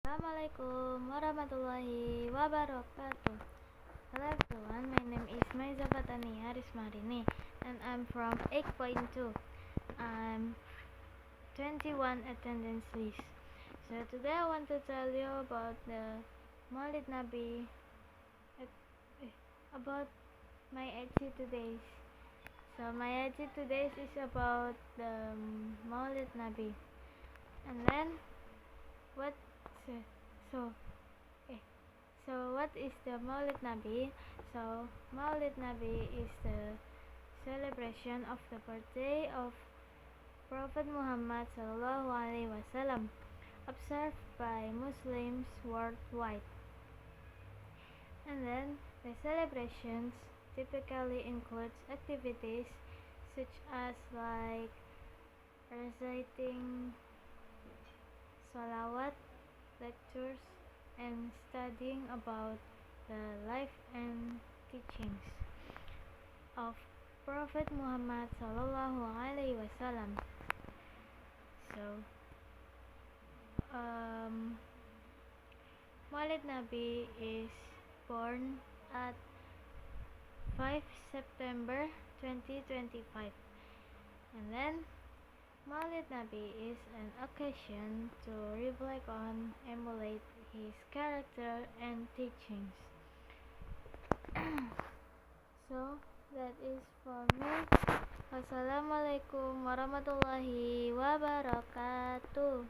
Assalamualaikum warahmatullahi wabarakatuh. Hello everyone, my name is Maiza Fatani Haris Marini and I'm from 8.2. I'm 21 attendance list. So today I want to tell you about the Maulid Nabi, about my attitude today. So my attitude today is about the Maulid Nabi. And then what so So what is the Maulid Nabi? So Maulid Nabi is the celebration of the birthday of Prophet Muhammad Sallallahu Alaihi Wasallam, observed by Muslims worldwide. And then the celebrations typically includes activities such as like reciting salawat, lectures, and studying about the life and teachings of Prophet Muhammad Sallallahu Alaihi Wasallam. So, Maulid Nabi is born at 5 September 2025, and then Maulid Nabi is an occasion to reflect on, emulate his character and teachings. So that is for me. Wassalamualaikum warahmatullahi wabarakatuh.